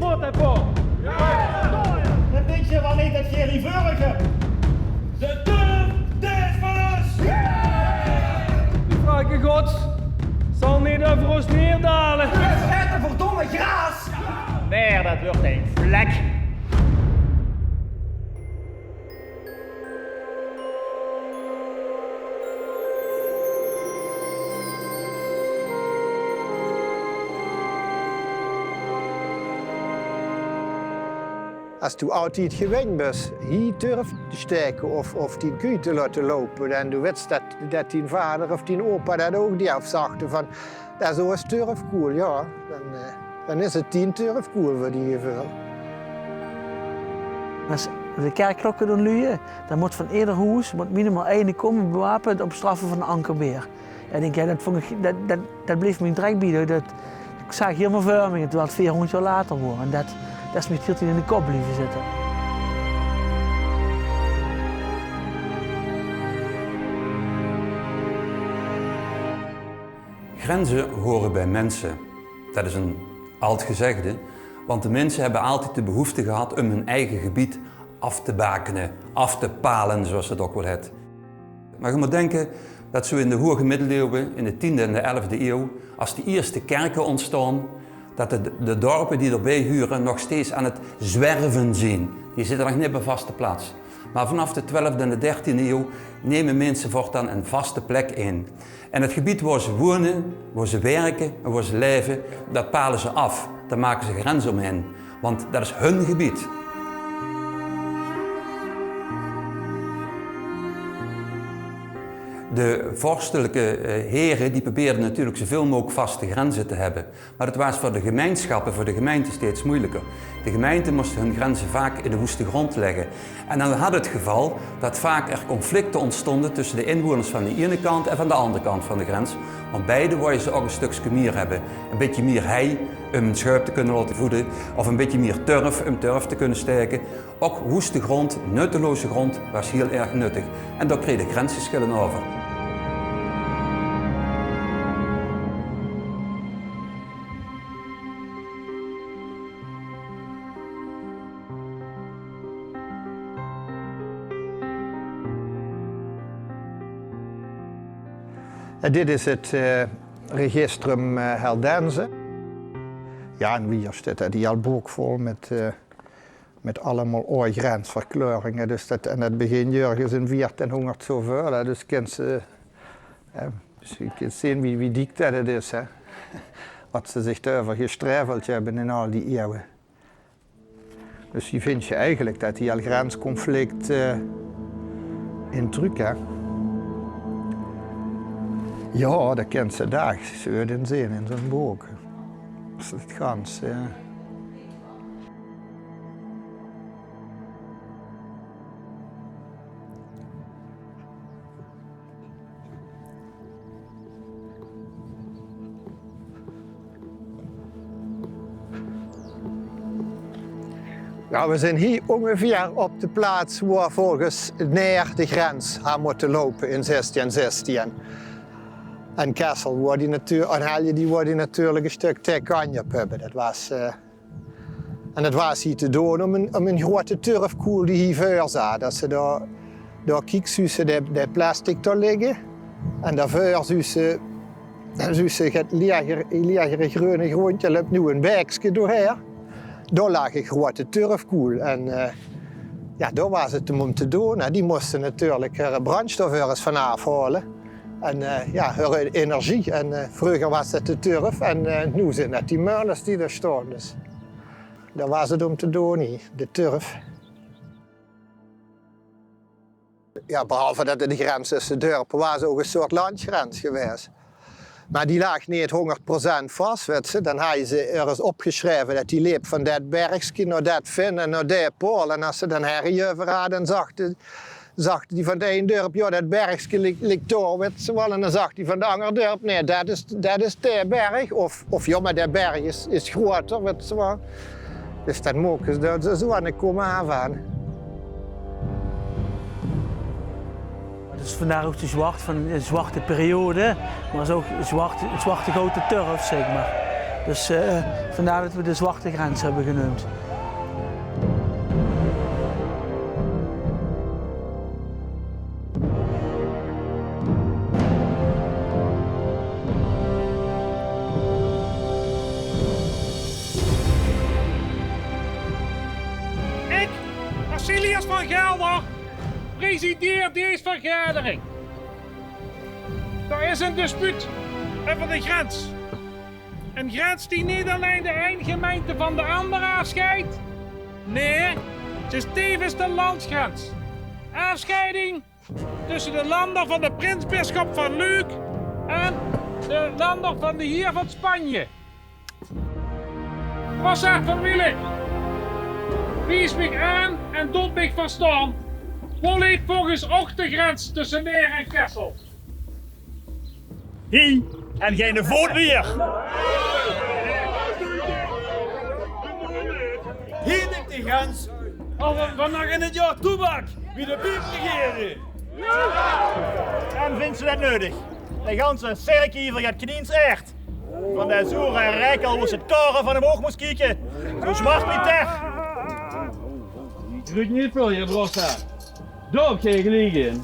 woord ervoor. Dat weet je wel niet, dat jullie vurgen. De turf, dit is van ons. Die vraag je God zal niet over ons neerdalen. Het een verdomme gras. Maar dat wordt een vlek. Als je altijd gewend bent, hier durft te steken of die koe te laten lopen, en je weet dat die vader of die opa dat ook die afzachten van, dat is ook turfkoel, ja, dan is het 10 turfkoel voor die geval. Als de kerkklokken doen luien, dan moet van ieder huis minimaal 1 komen bewapend op straffen van een ankerbeer. En ik denk, dat bleef me direct bieden. Ik zag hier mijn verming, terwijl het 400 jaar later wordt. En dat is me heel in de kop blijven zitten. Grenzen horen bij mensen. Dat is een oud gezegde, want de mensen hebben altijd de behoefte gehad om hun eigen gebied af te bakenen, af te palen, zoals het ook wel heet. Maar je moet denken dat zo in de hoge middeleeuwen, in de 10e en de 11e eeuw, als de eerste kerken ontstaan, dat de dorpen die erbij huren nog steeds aan het zwerven zijn. Die zitten nog niet op een vaste plaats. Maar vanaf de 12e en de 13e eeuw nemen mensen voortaan een vaste plek in. En het gebied waar ze wonen, waar ze werken en waar ze leven, dat palen ze af. Daar maken ze grenzen omheen. Want dat is hun gebied. De vorstelijke heren die probeerden natuurlijk zoveel mogelijk vaste grenzen te hebben. Maar het was voor de gemeenschappen, voor de gemeenten steeds moeilijker. De gemeenten moesten hun grenzen vaak in de woeste grond leggen. En dan had het geval dat vaak er conflicten ontstonden tussen de inwoners van de ene kant en van de andere kant van de grens. Want beide wilden ze ook een stukje meer hebben. Een beetje meer hei om een schuip te kunnen laten voeden. Of een beetje meer turf om turf te kunnen steken. Ook woeste grond, nutteloze grond, was heel erg nuttig. En daar kregen de grensverschillen over. Dit is het registrum Heldense. Ja, en wie is dit? Die al boek vol met allemaal oude grensverklaringen. Dus dat begint Jurgens in 1400 zoveel. Dus je kunt zien wie dik dat is. Hè? Wat ze zich daarover gestreveld hebben in al die eeuwen. Dus hier vind je eigenlijk dat die al grensconflict in druk hè. Ja, dat kent ze dagelijks uit en zien in zo'n boek. Dat is het gans, ja. Nou, we zijn hier ongeveer op de plaats waar volgens naar de grens gaan moeten lopen in 1616. En Kessel, waar die natuurlijk een stuk tegenkanjep hebben. En dat was hier te doen om een grote turfkoel die hier voor zat. Dat ze daar kijken, de plastic daar liggen. En daarvoor ze het lagere groene grondje loopt nu een bergje doorheen. Daar lag een grote turfkoel. En ja, daar was het om te doen. Die moesten natuurlijk er brandstof ergens van afhalen. En ja, hun energie. En vroeger was het de turf en nu zijn het die molens die er staan. Dus daar was het om te doen, de turf. Ja, behalve dat de grens tussen de dorpen was ook een soort landgrens geweest. Maar die lag niet 100% vast, weet ze. Dan hadden ze ergens opgeschreven dat die liep van dat bergje naar dat vin en naar dat pool. En als ze dan herjever hadden, dan zag die van de een dorp, ja, dat bergje ligt door, weet ze wel. En dan zag die van de andere dorp, nee, dat is de berg. Of ja, maar dat berg is groter, weet ze wel. Dus dat mogen ze zo aan de komen aan. Dus vandaar ook de zwart van de zwarte periode, maar zo ook zwarte grote turf, zeg maar. Dus vandaar dat we de zwarte grens hebben genoemd. Ik, Vasilius van Gelder, presideer deze vergadering. Er is een dispuut over de grens. Een grens die niet alleen de ene gemeente van de andere afscheidt. Nee, het is tevens de landsgrens. Afscheiding tussen de lander van de prinsbisschop van Luik en de lander van de heer van Spanje. Rossa van Wielig, wies mij aan en doet mij verstaan. Wil ik volgens ook de grens tussen Neer en Kessel. Hier en geen voet weer. Hier ligt de grens. Als we vandaag in het jaar toebak wie de buurt regeren. En vindt ze dat nodig? De ganse cirkiever gaat kniens echt. Van de zoere en rijkel was het toren van hem oog moest kijken. Zo zwart niet echt. Je doet niet veel, je Rossa. Daar heb je gelegen in.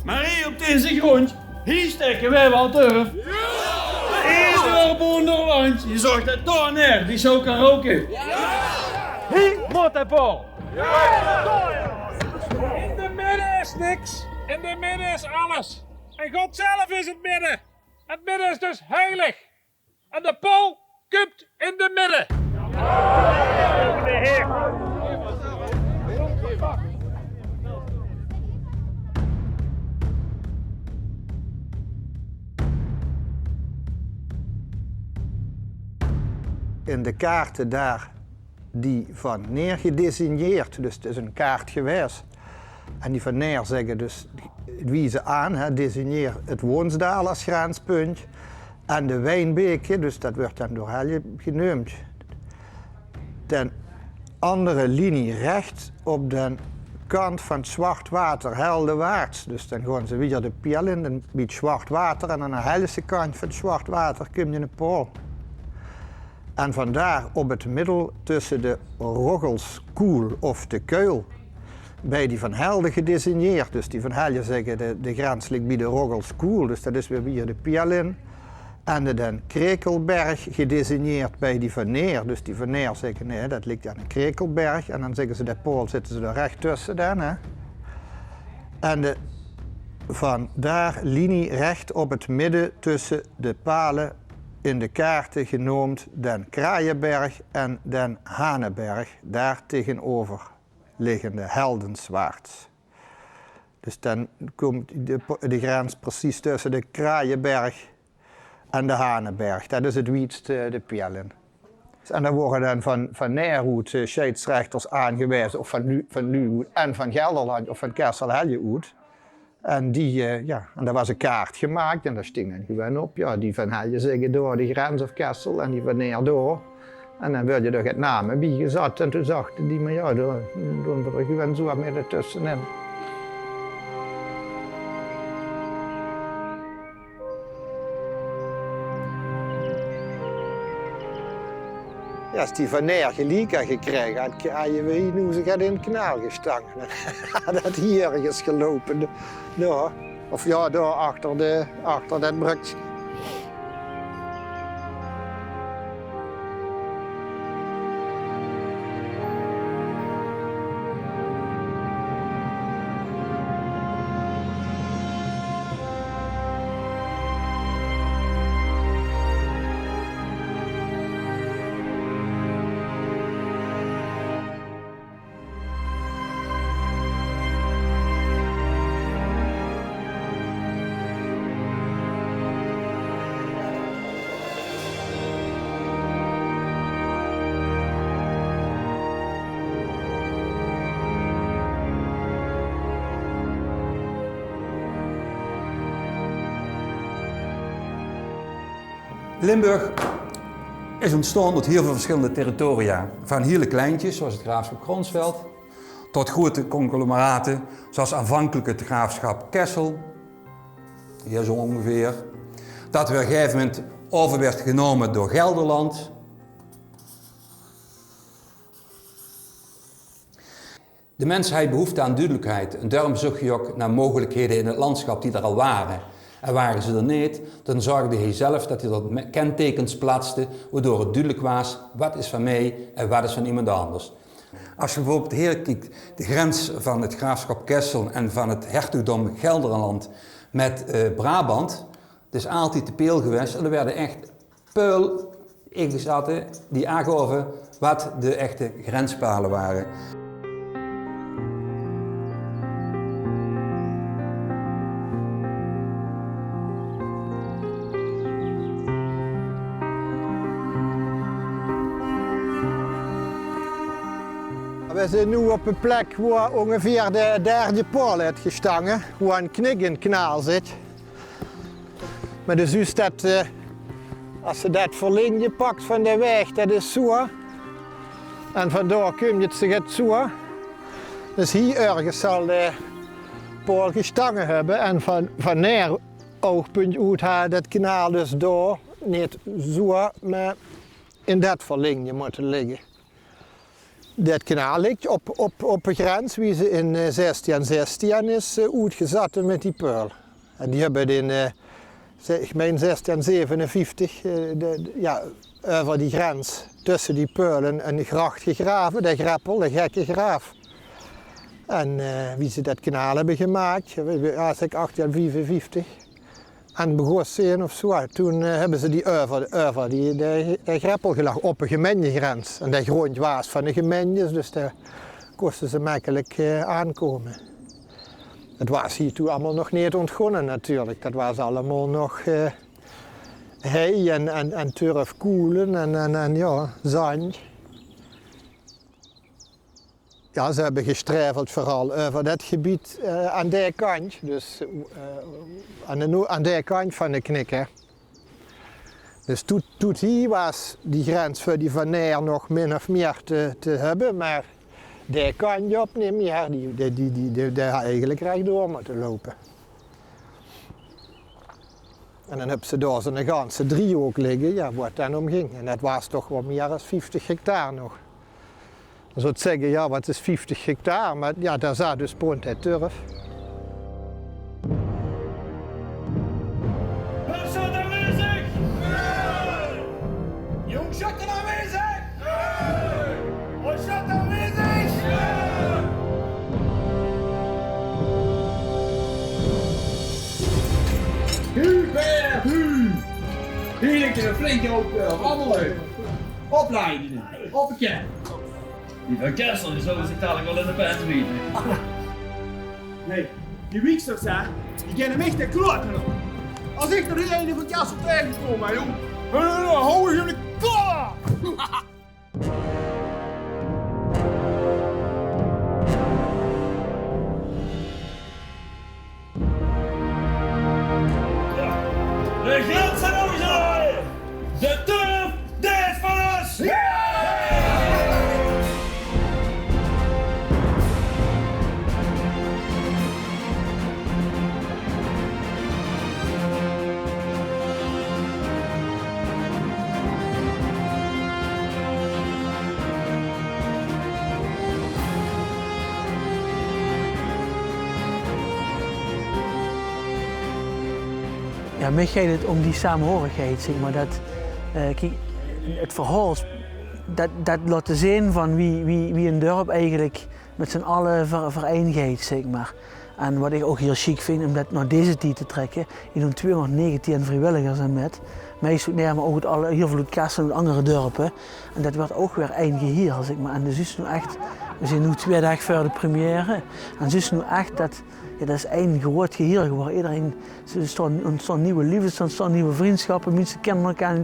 Maar hier op deze grond, hier steken wij wel turf. Iedere boenderland, je zorgt dat daar neer, die zo kan roken. Hier moet het Paul. In de midden is niks, in de midden is alles. En God zelf is het midden. Het midden is dus heilig. En de Paul komt in de midden. De heer. In de kaarten daar die van Neer gedesigneerd, dus het is een kaart geweest. En die van Neer zeggen dus, wijzen aan, designeer het Woensdaal als grenspunt. En de Wijnbeke, dus dat wordt dan door Helje genoemd. Ten andere linie recht op de kant van het zwart water heldenwaarts. Dus dan gaan ze weer de piel in, dan biedt zwart water en aan de helse kant van het zwart water kom je in de Pool. En vandaar op het middel tussen de Roggelskoel of de Keul, bij die van Helden gedesigneerd. Dus die van Helden zeggen de grens ligt bij de Roggelskoel, dus dat is weer de Pialin. En de Den Krekelberg gedesigneerd bij die van Neer. Dus die van Neer zeggen nee, dat ligt aan de Krekelberg. En dan zeggen ze de Pool zitten ze er recht tussen dan. Hè. En de van daar linie recht op het midden tussen de palen in de kaarten genoemd Den Kraaienberg en Den Haneberg, daar tegenover liggende Heldenswaarts. Dus dan komt de grens precies tussen de Kraaienberg en de Haneberg. Dat is het wiedste de Pielen. En dan worden dan van Neerhoed scheidsrechters aangewezen, of van Nuhoed en van Gelderland of van Kessel-Heljehoed. En en daar was een kaart gemaakt en daar sting dan gewoon op. Ja, die van Helje zeggen door de grens of Kessel en die van Neer door. En dan werd je er het namen bij gezet en toen zachten die, maar ja, daar doen we er gewoon zo midden tussenin. Ja, als die van Neer gelijk had gekregen had, had je weer nu zich in het kanaal gestangen. Had dat hier ergens gelopen. Daar. Of ja, daar achter dat brugje. Limburg is ontstaan uit heel veel verschillende territoria. Van hele kleintjes, zoals het graafschap Kronsveld, tot grote conglomeraten, zoals aanvankelijk het graafschap Kessel, hier zo ongeveer. Dat we op een gegeven moment over werd genomen door Gelderland. De mens had behoefte aan duidelijkheid en daarom zocht hij ook naar mogelijkheden in het landschap die er al waren. En waren ze er niet, dan zorgde hij zelf dat hij er kentekens plaatste, waardoor het duidelijk was wat is van mij en wat is van iemand anders. Als je bijvoorbeeld hier kijkt, de grens van het graafschap Kessel en van het hertogdom Gelderland met Brabant, dat is altijd de peel geweest en er werden echt peul ingezaten die aangaven wat de echte grenspalen waren. We zijn nu op een plek waar ongeveer de derde paal heeft gestangen, waar een knikkenkanaal zit. Maar dus is dat, als je dat verlengje pakt van de weg, dat is zo. En vandaar kom je het zo. Dus hier ergens zal de paal gestangen hebben en van neer oogpunt uit had het kanaal dus daar niet zo, maar in dat verlengje moeten liggen. Dit kanaal ligt op een grens wie ze in 1616 is uitgezet met die peul. En die hebben in, ik meen 1657, over die grens tussen die peulen een gracht gegraven, de Greppel, de gekke graaf. En wie ze dat kanaal hebben gemaakt, als ik 1855, en begonnen of zo, toen hebben ze die over de Greppel gelegd op een gemeentegrens. En de grond was van de gemeentes, dus daar kosten ze makkelijk aankomen. Het was hier toen allemaal nog niet ontgonnen natuurlijk. Dat was allemaal nog hei en turfkoelen en ja, zand. Ja, ze hebben gestreveld vooral over dat gebied aan de kant, dus aan de kant van de knikker. Dus tot hier was die grens voor die Van Neer nog min of meer te hebben, maar de kant op niet meer, die had eigenlijk rechtdoor moeten lopen. En dan hebben ze daar zo'n ganse driehoek liggen, ja, waar het dan om ging. En dat was toch wel meer dan 50 hectare nog. Dan zou je zeggen, ja, wat is 50 hectare, maar ja, daar zat dus het turf. Hulshout aanwezig! Nee! Jongschat aanwezig! Nee! Hulshout aanwezig! Hubert! Hier ligt er een flinke hoop rammelen. Opleidingen. Hoppakee. Die van Kessel die zullen zich dadelijk wel in de band bieden. Nee, die wieksters hè, die kennen mij te kloten. Als ik er een van Kessel tegenkom, hè, jong, dan hou ik jullie klaar! De grens zijn overgeladen! De turf, dit is van ons! Ja, mij gaat het om die samenhorigheid, zeg maar. Dat, kijk, het verhaal, dat laat zien van wie een dorp eigenlijk met z'n allen verenigheid, zeg maar. En wat ik ook heel chic vind, om dat naar deze tijd te trekken, je doet 219 vrijwilligers aan met. Meestal maar ook heel veel uit Kessel en andere dorpen. En dat wordt ook weer één geheel, zeg maar. En dus is nu echt, we zijn nu 2 dagen voor de première. En dus nu echt dat is één groot geheel geworden. Iedereen, er ontstaan nieuwe liefdes, er ontstaan nieuwe vriendschappen. Mensen kennen elkaar.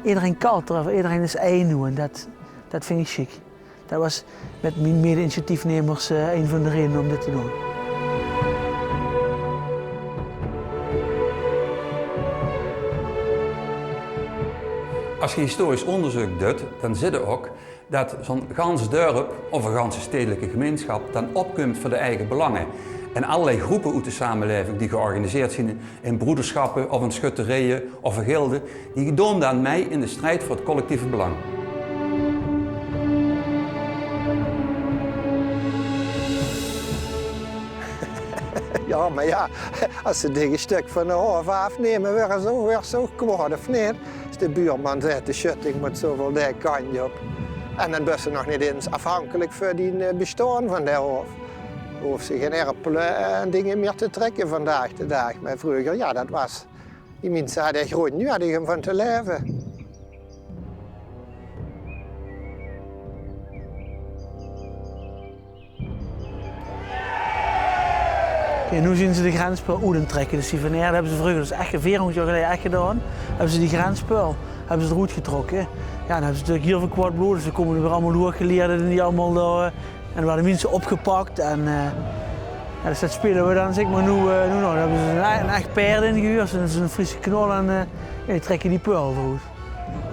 Iedereen kalt erover, iedereen is één nu. En dat vind ik chic. Dat was met mijn mede-initiatiefnemers een van de redenen om dit te doen. Als je historisch onderzoek doet, dan zie je ook dat zo'n gans dorp of een ganse stedelijke gemeenschap dan opkomt voor de eigen belangen. En allerlei groepen uit de samenleving die georganiseerd zijn in broederschappen of in schutterijen of in gilden, die doen aan mij in de strijd voor het collectieve belang. Ja, maar ja, als ze dit stuk van de hoofd afnemen, weer zo kwaad of niet. Als de buurman zegt, de schutting moet zoveel die kant op. En dan ben ze nog niet eens afhankelijk voor die bestaan van de hoofd. Hoeft ze geen erpelen en dingen meer te trekken vandaag de dag. Maar vroeger, ja, dat was. Die mensen hadden groen, nu hadden hem van te leven. En nu zien ze de grensspel Oeden trekken. Dus die van dat hebben ze vroeger, dus echt 400 jaar geleden echt gedaan. Hebben ze die grensspel, hebben ze eruit getrokken. Ja, dan hebben ze natuurlijk heel veel kwaad bloed. Dus er komen er weer allemaal doorgeleerden en die allemaal daar. En er werden mensen opgepakt. En ja, dus dat spelen we dan zeg maar nu nog. Dan hebben ze een echt paard ingehuurd, een Friese knol en ja, die trekken die peul eruit.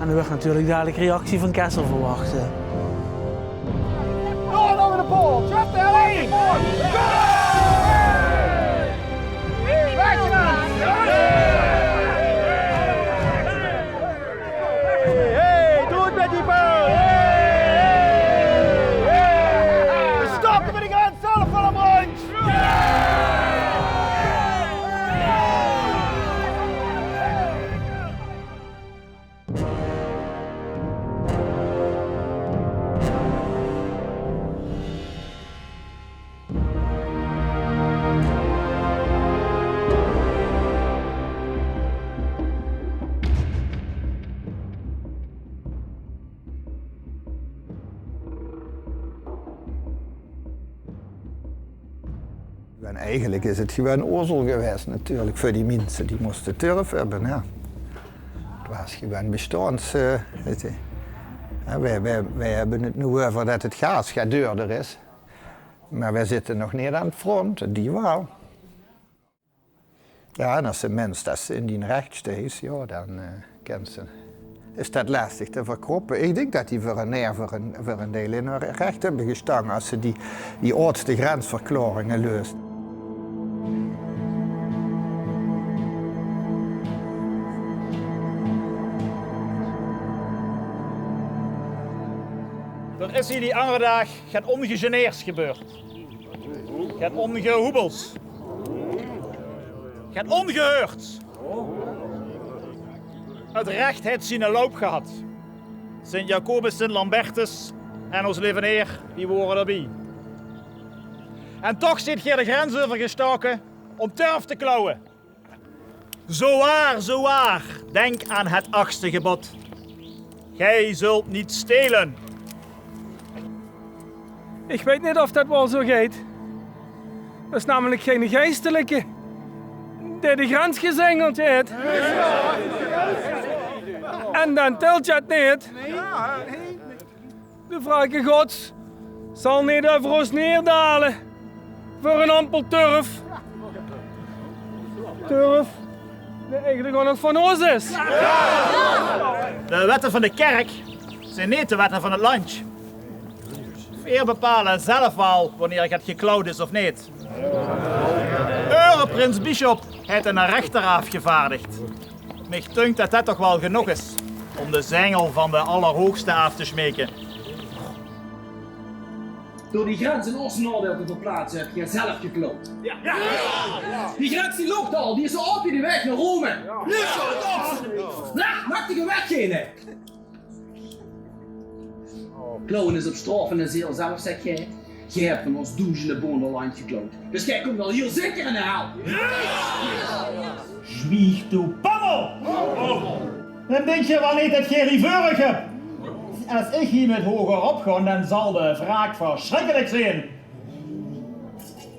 En er werd natuurlijk dadelijk reactie van Kessel verwacht. All over the ball. Drop that lane. Hey, doe het met die bal. We stoppen met de grens zelf van hem rond. En eigenlijk is het gewoon oorzaak geweest natuurlijk voor die mensen. Die moesten turf hebben. Ja. Het was gewoon bestaans. Wij hebben het nu over dat het gas gaat duurder is. Maar wij zitten nog niet aan het front, die wel. Ja, en als een mens dat in die recht is, ja, dan is dat lastig te verkroppen. Ik denk dat die voor een deel in hun recht hebben gestaan als ze die oudste grensverklaringen leust. Er is hier die andere dag gaat ongegeneerd gebeurd. Gaat ongehoebels. Gaat ongeheurd. Het recht heeft zijn loop gehad. Sint Jacobus, Sint Lambertus en ons Leveneer, die waren erbij. En toch zit hier de grens overgestoken om turf te klauwen. Zo waar, denk aan het 8e gebod. Gij zult niet stelen. Ik weet niet of dat wel zo gaat. Dat is namelijk geen geestelijke die de grens gezengeld heeft. En dan telt je het niet. De vraag Gods zal niet over ons neerdalen voor een ampel turf. Turf die eigenlijk ook nog van ons is. De wetten van de kerk zijn niet de wetten van het land. Eer bepalen zelf wel wanneer het geklauwd is of niet. Prins Bishop heeft een rechter afgevaardigd. Mij dunkt dat dat toch wel genoeg is om de zengel van de Allerhoogste af te smeken. Door die grens in ons nadeel te verplaatsen heb je zelf gekloopt. Ja. Die grens die loopt al, die is al op in de weg naar Rome. Nu zo het op! Maak die weggene! Klauwen is op straf en is heel zelf, zeg jij. Jij hebt van ons duizenden bonderland gekloot. Dus jij komt al heel zeker in de hel. Zwieg toe, pammel! Dan denk je wel niet dat je riveurig hebt. Als ik hier met hoger opga, dan zal de wraak verschrikkelijk zijn.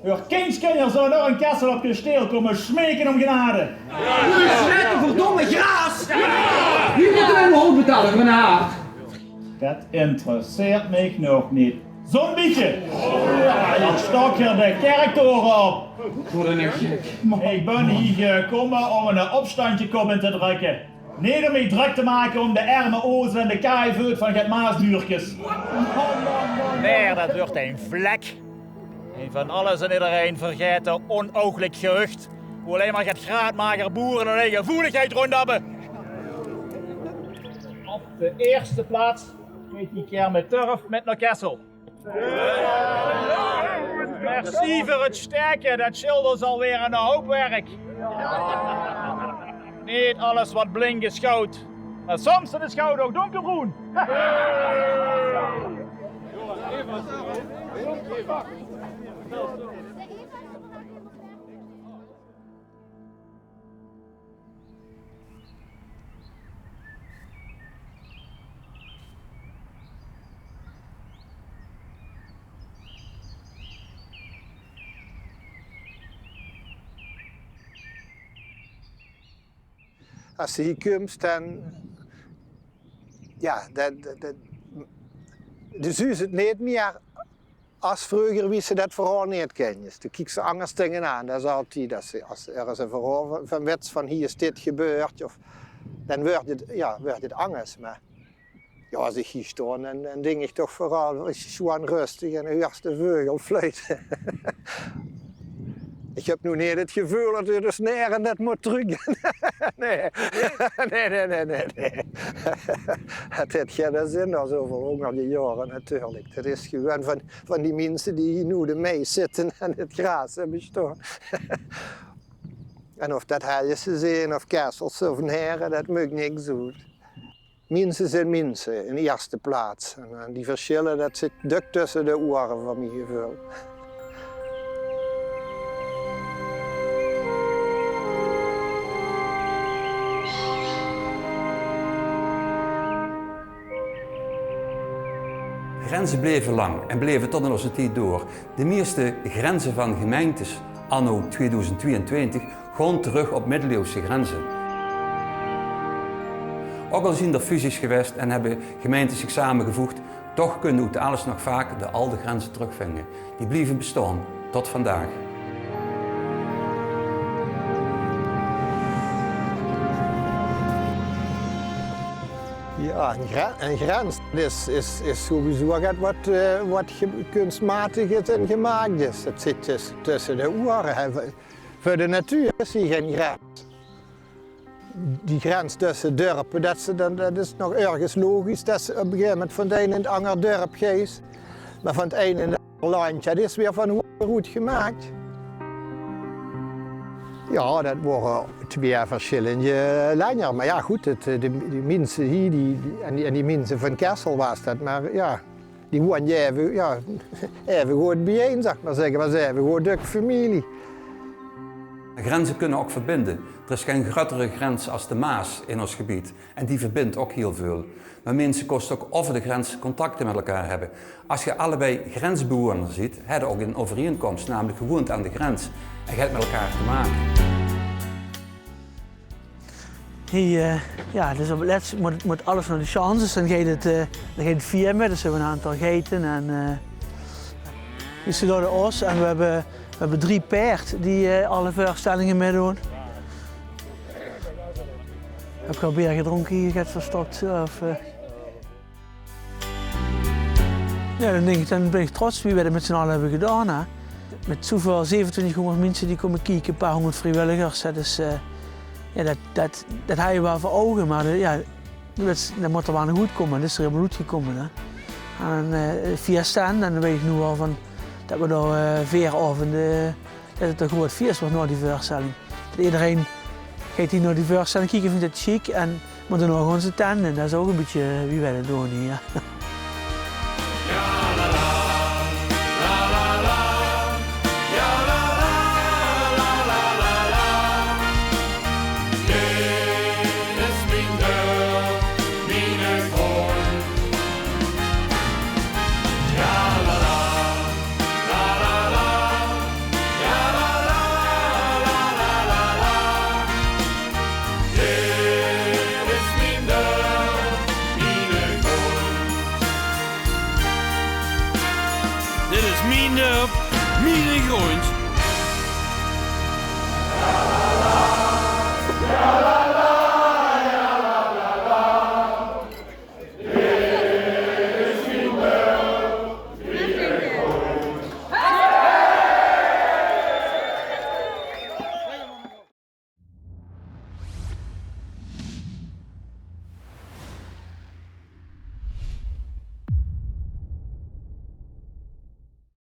Uw kindskinderen zullen nog een kessel op je steel komen smeken om genade. Jullie schrikken verdomme graas! Wie moet er een hoofd betalen van haar? Dat interesseert mij nog niet. Zo'n beetje. Dan stok je de kerktoren op. Ik ben hier gekomen om een opstandje komen te drukken. Niet om mij druk te maken om de arme ozen en de kaaivoet van het maasduurtjes. Nee, dat wordt een vlek. En van alles en iedereen vergeet de onooglijk gerucht. Hoe alleen maar gaat graadmaker boeren hun eigen gevoeligheid rond hebben. Op de eerste plaats gaat die keer met turf met naar Kessel. Merci voor het sterken, dat schilder is alweer een hoop werk. Niet alles wat blink is goud, maar soms is het goud ook donkerbroen. Als je hier komt, dan... Ja, dus is het niet meer als vroeger wie ze dat verhaal niet kennen. Dus dan kijken ze anders tegen aan. Dat is altijd, als er is een verhaal van wets van hier is dit gebeurd, of, dan wordt het anders. Maar ja, als ik hier sta, dan denk ik toch vooral, is gewoon rustig en de eerste vogel fluit. Ik heb nu niet het gevoel dat je de snaren dat moet drukken. Nee. Het heeft geen zin als over hongerige jaren natuurlijk. Dat is gewoon van die mensen die hier nu mee zitten en het gras hebben staan. En of dat Helsen zijn of Kessels of Heren, dat maakt niks uit. Mensen zijn mensen in de eerste plaats. En die verschillen, dat zit dik tussen de oren van mijn gevoel. Grenzen bleven lang en bleven tot in onze tijd door. De meeste grenzen van gemeentes anno 2022 gaan terug op middeleeuwse grenzen. Ook al zijn er fusies geweest en hebben gemeentes zich samengevoegd, toch kunnen we alles nog vaak de oude grenzen terugvinden. Die blijven bestaan tot vandaag. Ja, een grens is sowieso wat kunstmatig is en gemaakt is. Het zit tussen de oren. Voor de natuur is hier geen grens. Die grens tussen dorpen, dat is nog ergens logisch. Dat ze op een gegeven moment van het een in het andere dorp gaat. Maar van het een in het andere landje, dat is weer van hoe goed gemaakt. Ja, dat waren twee verschillende landen. Maar ja, goed, die mensen hier en die mensen van Kessel was dat. Maar ja, die woonden even goed bijeen, zeg maar zeggen. We zijn even goed de familie. Grenzen kunnen ook verbinden. Er is geen grotere grens als de Maas in ons gebied. En die verbindt ook heel veel. Maar mensen kosten ook over de grens contacten met elkaar hebben. Als je allebei grensbewoners ziet, heb je ook een overeenkomst, namelijk gewoond aan de grens. En je hebt met elkaar te maken. Dus op het laatst moet alles naar de chances. Dan gaat het firmen, dus we hebben een aantal geiten. We zitten door de os en we hebben 3 paard die alle voorstellingen meedoen. Heb ik al bier gedronken hier, gaat verstopt. Ja, dan ben ik trots wie we dat met z'n allen hebben gedaan. Hè. Met zoveel 2700 mensen die komen kijken, een paar honderd vrijwilligers. Dat is, dat heb je wel voor ogen, maar dat moet er wel nog goed komen. Dat is er helemaal goed gekomen. Hè. En via staan, dan weet ik nu al van dat we daar 4 avonden, dat het een groot feest wordt na die voorstelling. Dat iedereen gaat hier naar die voorstelling kijken, vindt het chic en moet dan nog onze tent en dat is ook een beetje wie wij dat doen hier. Dit is mijn groen.